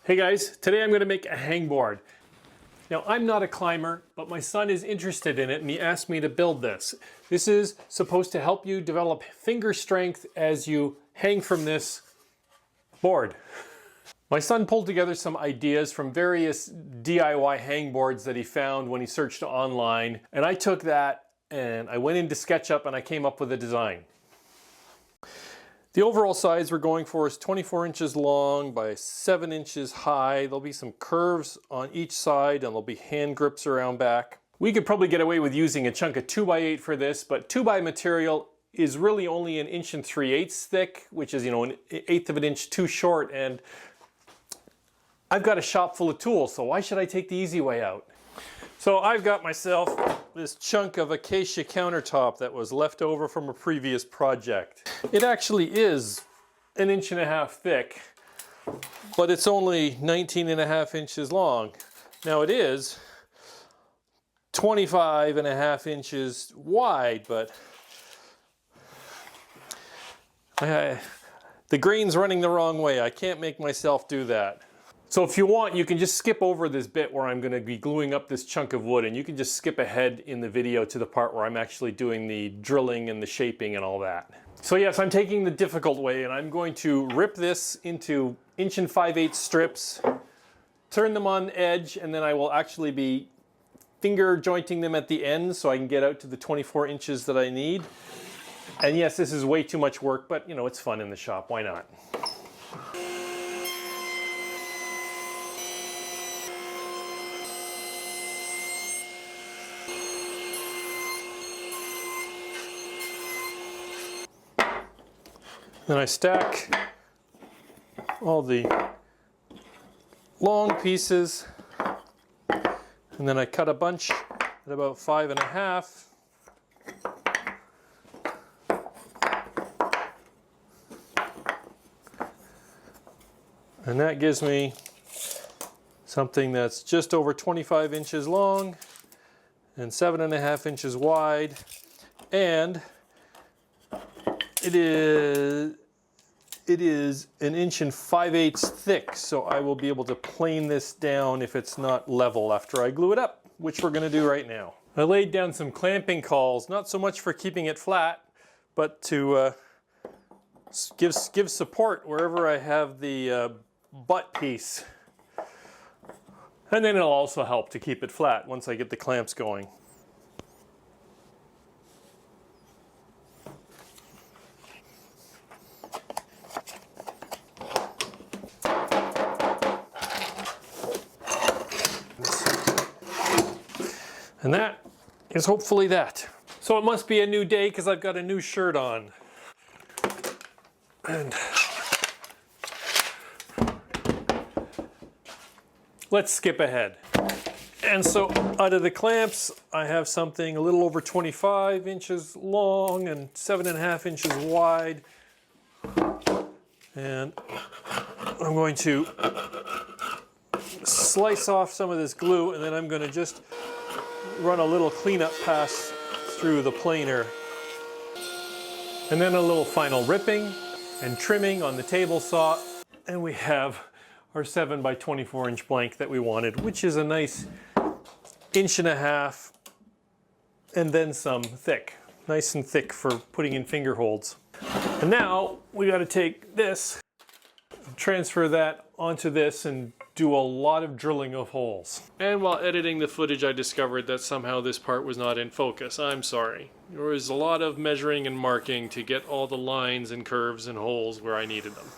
Hey guys, today I'm going to make a hangboard. Now I'm not a climber, but my son is interested in it and he asked me to build this. This is supposed to help you develop finger strength as you hang from this board. My son pulled together some ideas from various DIY hangboards that he found when he searched online, and I took that and I went into Sketchup and I came up with a design. The overall size we're going for is 24 inches long by 7 inches high. There'll be some curves on each side and there'll be hand grips around back. We could probably get away with using a chunk of 2x8 for this, but 2x material is really only 1 3/8 inches thick, which is, 1/8 of an inch too short, and I've got a shop full of tools, so why should I take the easy way out? So I've got myself this chunk of acacia countertop that was left over from a previous project. It actually is 1.5 inches thick, but it's only 19.5 inches long. Now it is 25.5 inches wide, but the grain's running the wrong way. I can't make myself do that. So if you want, you can just skip over this bit where I'm going to be gluing up this chunk of wood, and you can just skip ahead in the video to the part where I'm actually doing the drilling and the shaping and all that. So yes, I'm taking the difficult way, and I'm going to rip this into 1 5/8 inch strips, turn them on edge, and then I will actually be finger jointing them at the end so I can get out to the 24 inches that I need. And yes, this is way too much work, but it's fun in the shop, why not? Then I stack all the long pieces, and then I cut a bunch at about 5.5. And that gives me something that's just over 25 inches long and 7.5 inches wide, and it is 1 5/8 inches thick, so I will be able to plane this down if it's not level after I glue it up, which we're going to do right now. I laid down some clamping cauls, not so much for keeping it flat, but to give support wherever I have the butt piece. And then it'll also help to keep it flat once I get the clamps going. And that is hopefully that. So it must be a new day because I've got a new shirt on. And let's skip ahead. And so out of the clamps, I have something a little over 25 inches long and 7.5 inches wide. And I'm going to slice off some of this glue, and then I'm going to just run a little cleanup pass through the planer. And then a little final ripping and trimming on the table saw. And we have our 7 by 24 inch blank that we wanted, which is a nice 1.5 inches and then some thick. Nice and thick for putting in finger holds. And now we got to take this, transfer that onto this, and do a lot of drilling of holes. And while editing the footage, I discovered that somehow this part was not in focus. I'm sorry. There was a lot of measuring and marking to get all the lines and curves and holes where I needed them.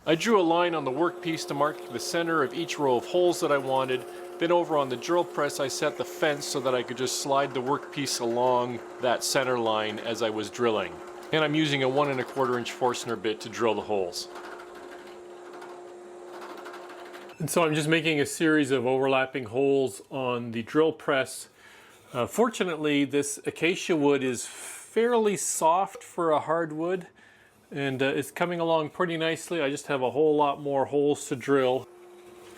I drew a line on the workpiece to mark the center of each row of holes that I wanted. Then over on the drill press, I set the fence so that I could just slide the workpiece along that center line as I was drilling. And I'm using a 1 1/4 inch Forstner bit to drill the holes. And so I'm just making a series of overlapping holes on the drill press. Fortunately, this acacia wood is fairly soft for a hardwood, and it's coming along pretty nicely. I just have a whole lot more holes to drill,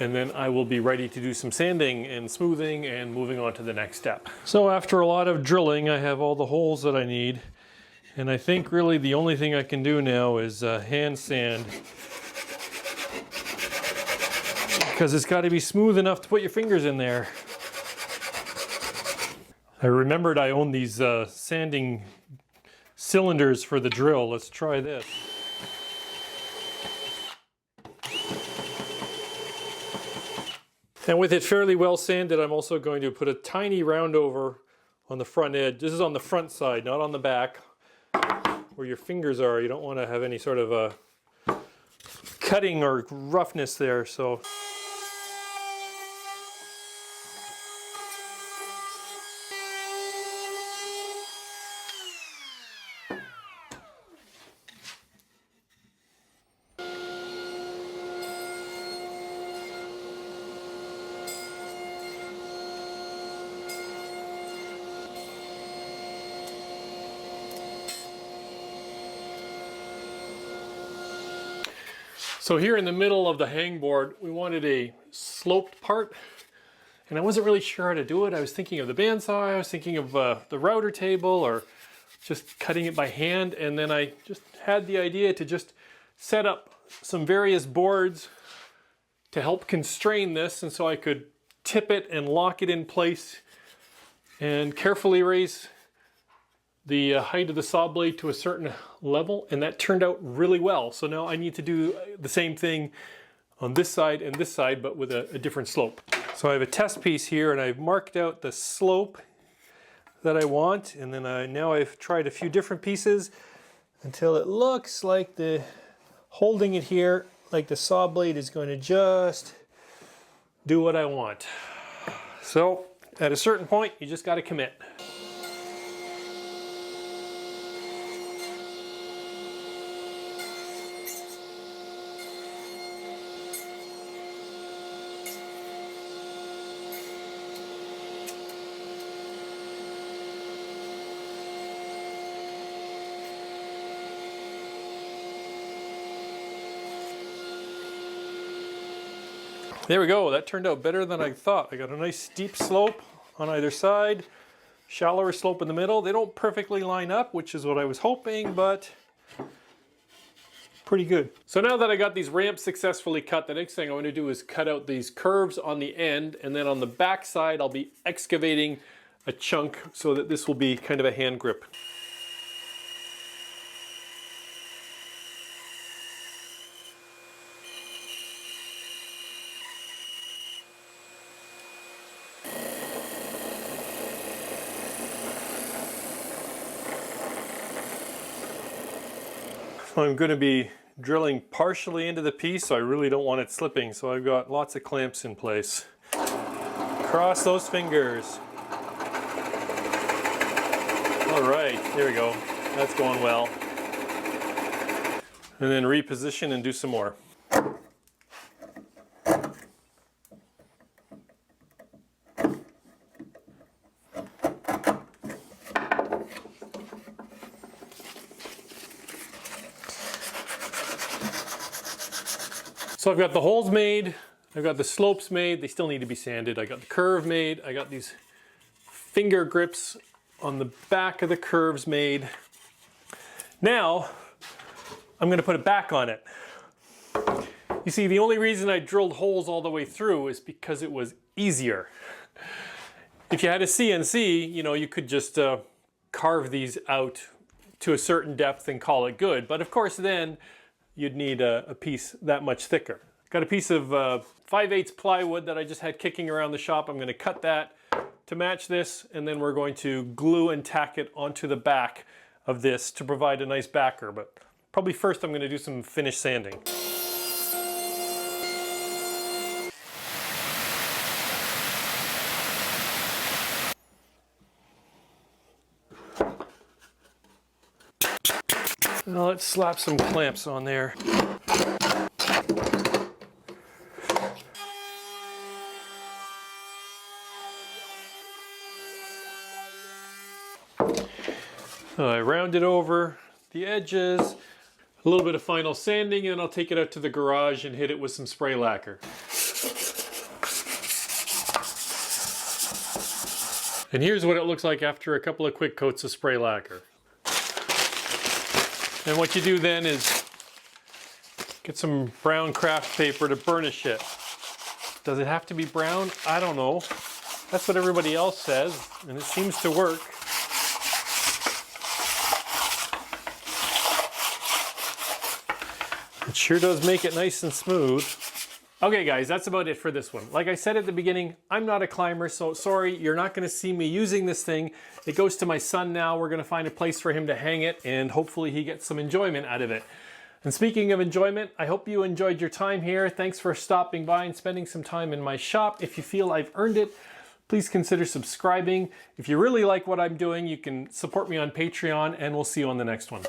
and then I will be ready to do some sanding and smoothing and moving on to the next step. So after a lot of drilling, I have all the holes that I need, and I think really the only thing I can do now is hand sand because it's got to be smooth enough to put your fingers in there. I remembered I own these sanding cylinders for the drill. Let's try this. And with it fairly well sanded, I'm also going to put a tiny round over on the front edge. This is on the front side, not on the back, where your fingers are. You don't want to have any sort of a cutting or roughness there. So So here in the middle of the hangboard, we wanted a sloped part, and I wasn't really sure how to do it. I was thinking of the bandsaw, I was thinking of the router table, or just cutting it by hand, and then I just had the idea to just set up some various boards to help constrain this, and so I could tip it and lock it in place and carefully raise the height of the saw blade to a certain level, and that turned out really well. So now I need to do the same thing on this side and this side, but with a different slope. So I have a test piece here, and I've marked out the slope that I want, and then now I've tried a few different pieces until it looks like holding it here, like the saw blade is going to just do what I want. So at a certain point, you just got to commit. There we go, that turned out better than I thought. I got a nice steep slope on either side, shallower slope in the middle. They don't perfectly line up, which is what I was hoping, but pretty good. So now that I got these ramps successfully cut, the next thing I'm going to do is cut out these curves on the end, and then on the back side I'll be excavating a chunk so that this will be kind of a hand grip. I'm going to be drilling partially into the piece, so I really don't want it slipping, so I've got lots of clamps in place. Cross those fingers. All right, there we go. That's going well. And then reposition and do some more. So I've got the holes made, I've got the slopes made, they still need to be sanded. I got the curve made, I got these finger grips on the back of the curves made. Now, I'm going to put a back on it. You see, the only reason I drilled holes all the way through is because it was easier. If you had a CNC, you know, you could just carve these out to a certain depth and call it good. But of course then, you'd need a piece that much thicker. Got a piece of 5/8 plywood that I just had kicking around the shop. I'm going to cut that to match this, and then we're going to glue and tack it onto the back of this to provide a nice backer. But probably first I'm going to do some finish sanding. Now let's slap some clamps on there. I round it over the edges, a little bit of final sanding, and I'll take it out to the garage and hit it with some spray lacquer. And here's what it looks like after a couple of quick coats of spray lacquer. And what you do then is get some brown craft paper to burnish it. Does it have to be brown? I don't know. That's what everybody else says, and it seems to work. It sure does make it nice and smooth. Okay guys, that's about it for this one. Like I said at the beginning, I'm not a climber, so sorry, you're not gonna see me using this thing. It goes to my son now. We're gonna find a place for him to hang it, and hopefully he gets some enjoyment out of it. And speaking of enjoyment, I hope you enjoyed your time here. Thanks for stopping by and spending some time in my shop. If you feel I've earned it, please consider subscribing. If you really like what I'm doing, you can support me on Patreon, and we'll see you on the next one.